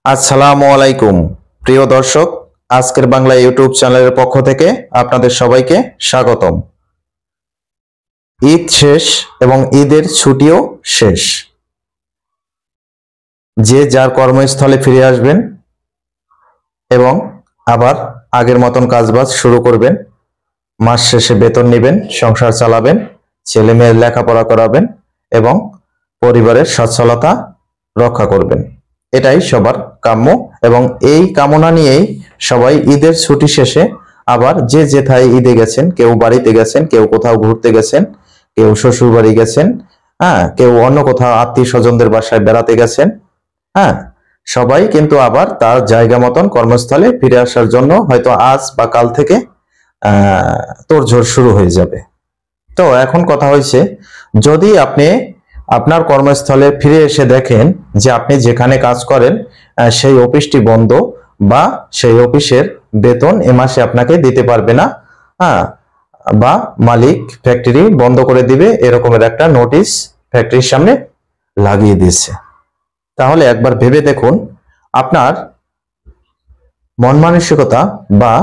আসসালামু আলাইকুম প্রিয় দর্শক, আজকের বাংলা ইউটিউব চ্যানেলের পক্ষ থেকে আপনাদের সবাইকে স্বাগতম। ঈদ শেষ এবং ঈদের ছুটিও শেষ। যে যার কর্মস্থলে ফিরে আসবেন এবং আবার আগের মতন কাজবাজ শুরু করবেন। মাস শেষে বেতন নেবেন, সংসার চালাবেন, ছেলে মেয়ের লেখাপড়া করাবেন এবং পরিবারের সচ্ছলতা রক্ষা করবেন। এটাই সবার কাম্য এবং এই কামনা নিয়েই সবাই ঈদের ছুটি শেষে আবার যে যেথায় ঈদে গেছেন, কেউ বাড়িতে গেছেন, কেউ কোথাও ঘুরতে গেছেন, কেউ শ্বশুর বাড়ি গেছেন, কেউ অন্য কোথাও আত্মীয় স্বজনদের বাসায় বেড়াতে গেছেন। সবাই কিন্তু আবার তার জায়গা মতন কর্মস্থলে ফিরে আসার জন্য হয়তো আজ বা কাল থেকে তোড়জোড় শুরু হয়ে যাবে। তো এখন কথা হয়েছে, যদি আপনি আপনার কর্মস্থলে ফিরে এসে দেখেন যে আপনি যেখানে কাজ করেন সেই অফিসটি বন্ধ বা সেই অফিসের বেতন এ মাসে আপনাকে দিতে পারবে না, বা মালিক ফ্যাক্টরি বন্ধ করে দিবে, এরকমের একটা নোটিশ ফ্যাক্টরির সামনে লাগিয়ে দিয়েছে, তাহলে একবার ভেবে দেখুন আপনার মন মানসিকতা বা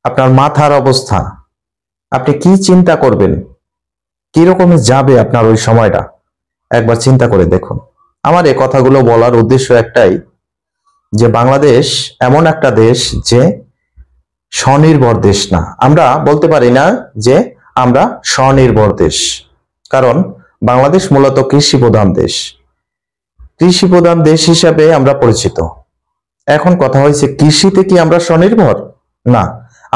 আপনার মাথার অবস্থা, আপনি কি চিন্তা করবেন, কি রকমের যাবে আপনার ওই সময়টা, একবার চিন্তা করে দেখুন। আমার এই কথাগুলো বলার উদ্দেশ্য একটাই, যে বাংলাদেশ এমন একটা দেশ যে স্বনির্ভর দেশ না। আমরা বলতে পারি না যে আমরা স্বনির্ভর দেশ, কারণ বাংলাদেশ মূলত কৃষি প্রধান দেশ। কৃষি প্রধান দেশ হিসাবে আমরা পরিচিত। এখন কথা হয়েছে, কৃষিতে কি আমরা স্বনির্ভর? না,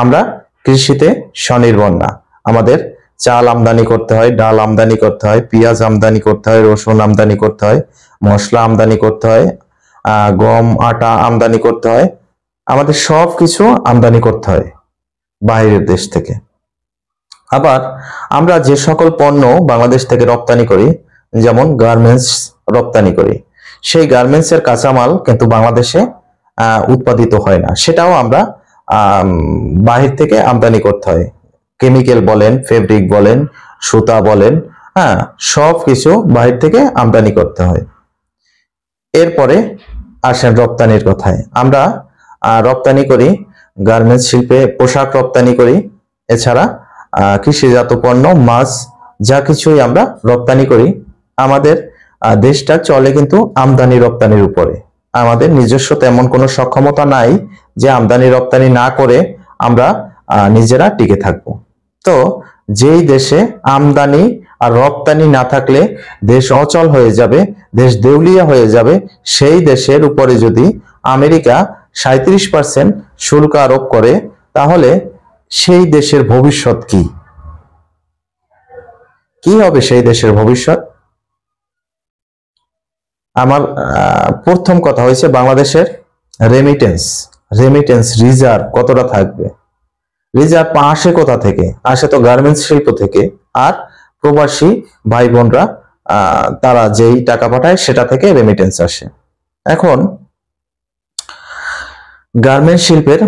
আমরা কৃষিতে স্বনির্ভর না। আমাদের চাল আমদানি করতে হয়, ডাল আমদানি করতে হয়, পেঁয়াজ আমদানি করতে হয়, রসুন আমদানি করতে হয়, মশলা আমদানি করতে হয়, গম আটা আমদানি করতে হয়, আমাদের সব কিছু আমদানি করতে হয় বাইরের দেশ থেকে। আবার আমরা যে সকল পণ্য বাংলাদেশ থেকে রপ্তানি করি, যেমন গার্মেন্টস রপ্তানি করি, সেই গার্মেন্টসের কাঁচামাল কিন্তু বাংলাদেশে উৎপাদিত হয় না, সেটাও আমরা বাহির থেকে আমদানি করতে হয়। কেমিক্যাল বলেন, ফেব্রিক বলেন, সুতা বলেন, সব কিছু বাহির থেকে আমদানি করতে হয়। এরপরে আসেন রপ্তানির কথায়। আমরা রপ্তানি করি গার্মেন্টস শিল্পে, পোশাক রপ্তানি করি, এছাড়া কৃষিজাত পণ্য, মাছ, যা কিছুই আমরা রপ্তানি করি। আমাদের দেশটা চলে কিন্তু আমদানি রপ্তানির উপরে। আমাদের নিজস্ব তেমন কোনো সক্ষমতা নাই যে আমদানি রপ্তানি না করে আমরা নিজেরা টিকে থাকবো। তো যেই দেশে আমদানি আর রপ্তানি না থাকলে দেশ অচল হয়ে যাবে, দেশ দেউলিয়া হয়ে যাবে, সেই দেশের উপরে যদি আমেরিকা 37% শুল্ক আরোপ করে, তাহলে সেই দেশের ভবিষ্যৎ কি হবে? সেই দেশের ভবিষ্যৎ, আমার প্রথম কথা হয়েছে বাংলাদেশের রেমিটেন্স রিজার্ভ কতটা থাকবে। রিজার্ভ আসে কোথা থেকে? আসে তো গার্মেন্টস শিল্প থেকে, আর প্রবাসী ভাই বোনরা তারা যেই টাকা পাঠায় সেটা থেকে রেমিটেন্স আসে। এখন গার্মেন্টস শিল্পের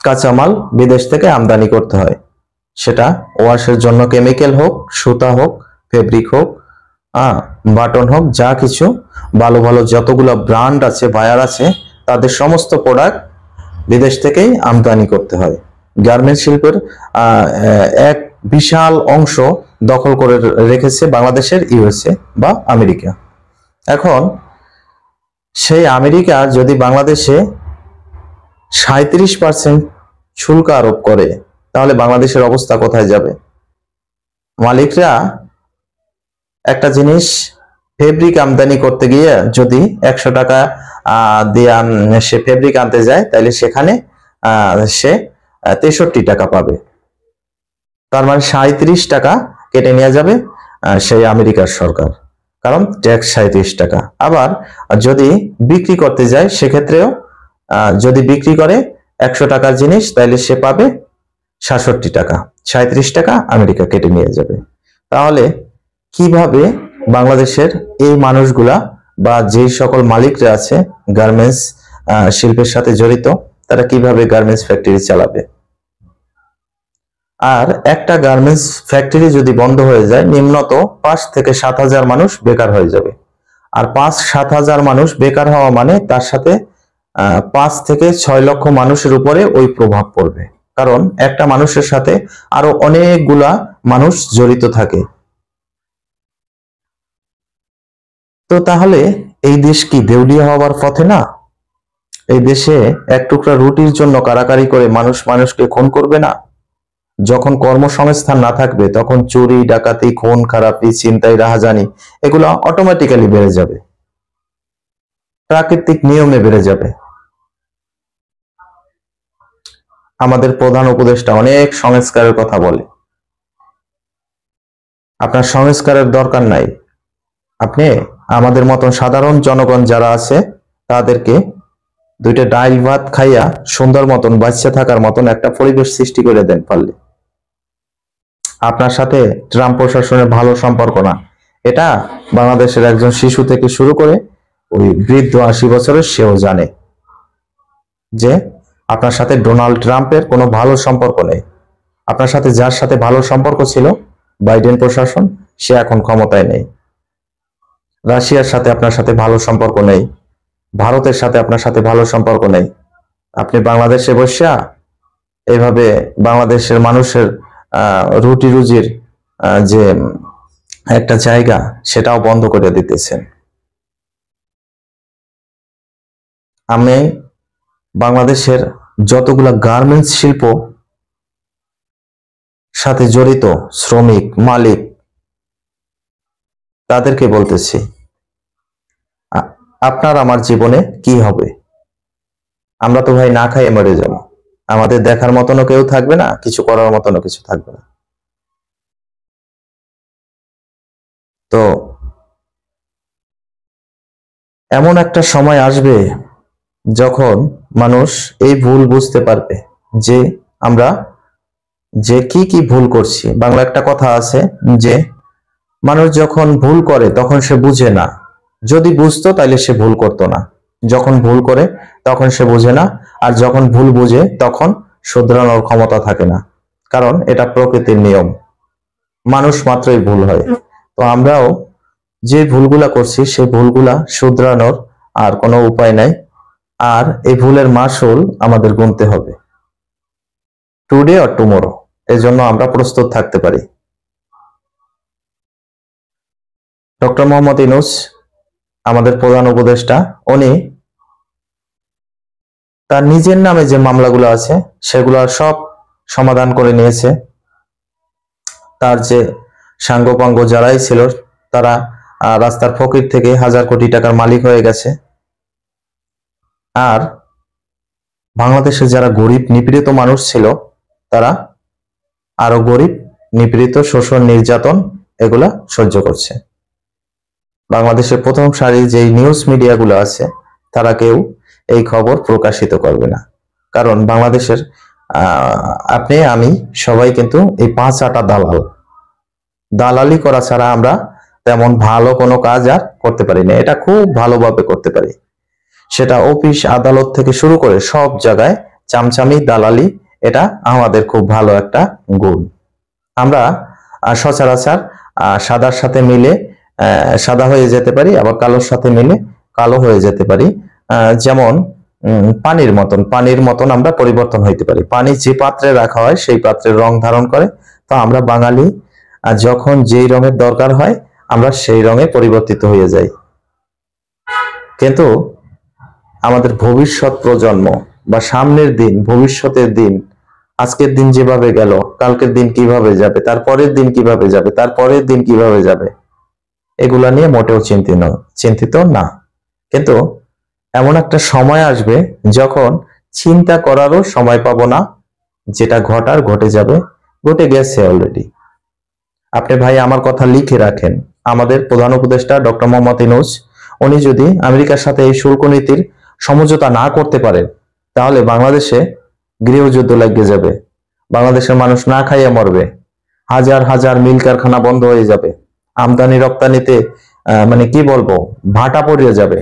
কাঁচামাল বিদেশ থেকে আমদানি করতে হয়, সেটা ওয়াশের জন্য কেমিক্যাল হোক, সুতা হোক, ফেব্রিক হোক, বাটন হোক, যা কিছু ভালো ভালো যতগুলো ব্র্যান্ড আছে, বায়ার আছে, তাদের সমস্ত প্রোডাক্ট বিদেশ থেকেই আমদানি করতে হয়। গার্মেন্টস শিল্পের এক বিশাল অংশ দখল করে রেখেছে বাংলাদেশের ইউএসএ বা আমেরিকা। এখন সেই আমেরিকা যদি বাংলাদেশে 37% শুল্ক আরোপ করে, তাহলে বাংলাদেশের অবস্থা কোথায় যাবে? মালিকরা একটা জিনিস ফেব্রিক আমদানি করতে গিয়ে যদি 100 টাকা দিয়ে সে ফেব্রিক আনতে যায়, তাহলে সেখানে সে 63 টাকা পাবে। তার মানে 37 টাকা কেটে নিয়ে যাবে সেই আমেরিকার সরকার, কারণ ট্যাক্স 37 টাকা। আবার যদি বিক্রি করতে যায়, সেক্ষেত্রেও যদি বিক্রি করে 100 টাকার জিনিস, তাহলে সে পাবে 67 টাকা, 37 টাকা আমেরিকা কেটে নিয়ে যাবে। তাহলে কিভাবে বাংলাদেশের এই মানুষগুলা বা যে সকল মালিকরা আছে গার্মেন্টস শিল্পের সাথে জড়িত, তারা কিভাবে গার্মেন্টস ফ্যাক্টরি চালাবে? আর একটা গার্মেন্টস ফ্যাক্টরি যদি বন্ধ হয়ে যায়, নিম্নত 5 থেকে 7 হাজার মানুষ বেকার হয়ে যাবে। আর 5-7 হাজার মানুষ বেকার হওয়া মানে তার সাথে 5 থেকে 6 লক্ষ মানুষের উপরে ওই প্রভাব পড়বে, কারণ একটা মানুষের সাথে আরো অনেকগুলা মানুষ জড়িত থাকে। তো তাহলে এই দেশ কি দেউলিয়া হওয়ার পথে না? এই দেশে এক টুকরা রুটির জন্য কারাকারি করে মানুষ মানুষকে খুন করবে না? যখন কর্মসংস্থান না থাকবে তখন চুরি, ডাকাতি, খুন খারাপি, ছিনতাই, রাহাজানি এগুলো অটোমেটিক্যালি বেড়ে যাবে, প্রাকৃতিক নিয়মে বেড়ে যাবে। আমাদের প্রধান উপদেষ্টা অনেক সংস্কারের কথা বলে, আপনার সংস্কারের দরকার নাই। আপনি আমাদের মতন সাধারণ জনগণ যারা আছে তাদেরকে 2টা ডাইল ভাত খাইয়া সুন্দর মতন বাঁচতে থাকার মতন একটা পরিবেশ সৃষ্টি করে দেন পারলে। আপনার সাথে ট্রাম্প প্রশাসনের ভালো সম্পর্ক না, এটা বাংলাদেশের একজন শিশু থেকে শুরু করে ওই বৃদ্ধ 80 বছরের সেও জানে যে আপনার সাথে ডোনাল্ড ট্রাম্পের কোনো ভালো সম্পর্ক নেই। আপনার সাথে যার সাথে ভালো সম্পর্ক ছিল বাইডেন প্রশাসন, সে এখন ক্ষমতায় নেই। রাশিয়ার সাথে আপনার সাথে ভালো সম্পর্ক নেই, ভারতের সাথে আপনার সাথে ভালো সম্পর্ক নেই। আপনি বাংলাদেশে বসে এইভাবে বাংলাদেশের মানুষের রুটি রুজির যে একটা জায়গা সেটাও বন্ধ করে দিতেছেন। আমি বাংলাদেশের যতগুলা গার্মেন্টস শিল্প সাথে জড়িত শ্রমিক, মালিক, তাদেরকে বলতেছি আপনার আমার জীবনে কি হবে? আমরা তো ভাই না খাইয়ে মরে যাবো, আমাদের দেখার মতনও কেউ থাকবে না, কিছু করার মতনও কিছু থাকবে না। তো এমন একটা সময় আসবে যখন মানুষ এই ভুল বুঝতে পারবে যে আমরা যে কি ভুল করছি। বাংলা একটা কথা আছে যে মানুষ যখন ভুল করে তখন সে বুঝে না, যদি বুঝতো তাহলে সে ভুল করতো না। যখন ভুল করে তখন সে বুঝে না, আর যখন ভুল বুঝে তখন শুধরানোর ক্ষমতা থাকে না, কারণ এটা প্রকৃতির নিয়ম, মানুষ মাত্রই ভুল হয়। তো আমরাও যে ভুলগুলা করছি সেই ভুলগুলা শুধরানোর আর কোনো উপায় নাই, আর এই ভুলের মাসুল আমাদের গুনতে হবে টুডে অর টুমোরো। এই জন্য আমরা প্রস্তুত থাকতে পারি। ডক্টর মোহাম্মদ ইউনূস আমাদের প্রধান উপদেষ্টা, উনি তার নিজের নামে যে মামলাগুলো আছে সেগুলো সব সমাধান করে নিয়েছে। তার যে সাঙ্গপাঙ্গ যারাই ছিল তারা রাস্তার ফকির থেকে হাজার কোটি টাকার মালিক হয়ে গেছে। আর বাংলাদেশে যারা গরিব নিপীড়িত মানুষ ছিল তারা আরো গরিব, নিপীড়িত, শোষণ, নির্যাতন এগুলা সহ্য করছে। বাংলাদেশের প্রথম সারির যে নিউজ মিডিয়াগুলো আছে তারা কেউ এই খবর প্রকাশিত করবে না, কারণ বাংলাদেশের আপনি আমি সবাই কিন্তু এই 5 আটা দালালি করা ছাড়া আমরা তেমন ভালো কোনো কাজ আর করতে পারি না। এটা খুব ভালোভাবে করতে পারি, সেটা অফিস আদালত থেকে শুরু করে সব জায়গায় চামচামি, দালালি, এটা আমাদের খুব ভালো একটা গুণ। আমরা সচরাচর সাদার সাথে মিলে সাদা হয়ে যেতে পারি, আবার কালোর সাথে মিলে কালো হয়ে যেতে পারি। যেমন পানির মতন আমরা পরিবর্তন হইতে পারি। পানি যে পাত্রে রাখা হয় সেই পাত্রের রং ধারণ করে। তো আমরা বাঙালি যখন যেই রঙের দরকার হয় আমরা সেই রঙে পরিবর্তিত হয়ে যাই, কিন্তু আমাদের ভবিষ্যৎ প্রজন্ম বা সামনের দিন, ভবিষ্যতের দিন, আজকের দিন যেভাবে গেল কালকের দিন কিভাবে যাবে, তারপরের দিন কিভাবে যাবে, তারপরের দিন কিভাবে যাবে, এগুলা নিয়ে মোটেও চিন্তিত না। কিন্তু এমন একটা সময় আসবে যখন চিন্তা করারও সময় পাবো না, যেটা ঘটার ঘটে যাবে, ঘটে গেছে অলরেডি। আপনি ভাই আমার কথা লিখে রাখেন, আমাদের প্রধান উপদেষ্টা ডক্টর মোহাম্মদ ইউনূস উনি যদি আমেরিকার সাথে এই শুল্ক নীতির সমঝোতা না করতে পারেন তাহলে বাংলাদেশে গৃহযুদ্ধ লাগিয়ে যাবে, বাংলাদেশের মানুষ না খাইয়ে মরবে, হাজার হাজার মিল কারখানা বন্ধ হয়ে যাবে, আমদানি রপ্তানিতে মানে কি বলবো ভাটা পড়িয়ে যাবে।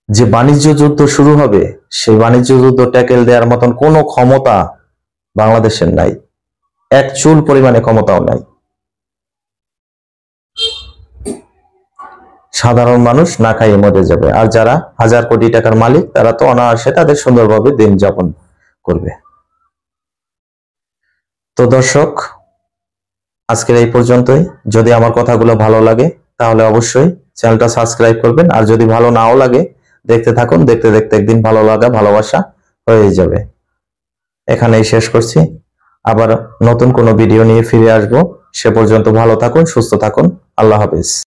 যে বাণিজ্য যুদ্ধ শুরু হবে সেই বাণিজ্য যুদ্ধ ট্যাকেল দেওয়ার মতন কোনো ক্ষমতা বাংলাদেশের নাই, এক চুল পরিমাণে ক্ষমতাও নাই। সাধারণ মানুষ না খাইয়ে মরে যাবে। আর যারা হাজার কোটি টাকার মালিক তারা তো অনায়াসে তাদের সুন্দরভাবে দিন যাপন করবে। তো দর্শক, আজকের এই পর্যন্তই। যদি আমার কথাগুলো ভালো লাগে তাহলে অবশ্যই চ্যানেলটা সাবস্ক্রাইব করবেন, আর যদি ভালো নাও লাগে দেখতে থাকুন, দেখতে দেখতে একদিন ভালো লাগা ভালোবাসা হয়ে যাবে। এখানেই শেষ করছি, আবার নতুন কোনো ভিডিও নিয়ে ফিরে আসবো। সে পর্যন্ত ভালো থাকুন, সুস্থ থাকুন। আল্লাহ হাফেজ।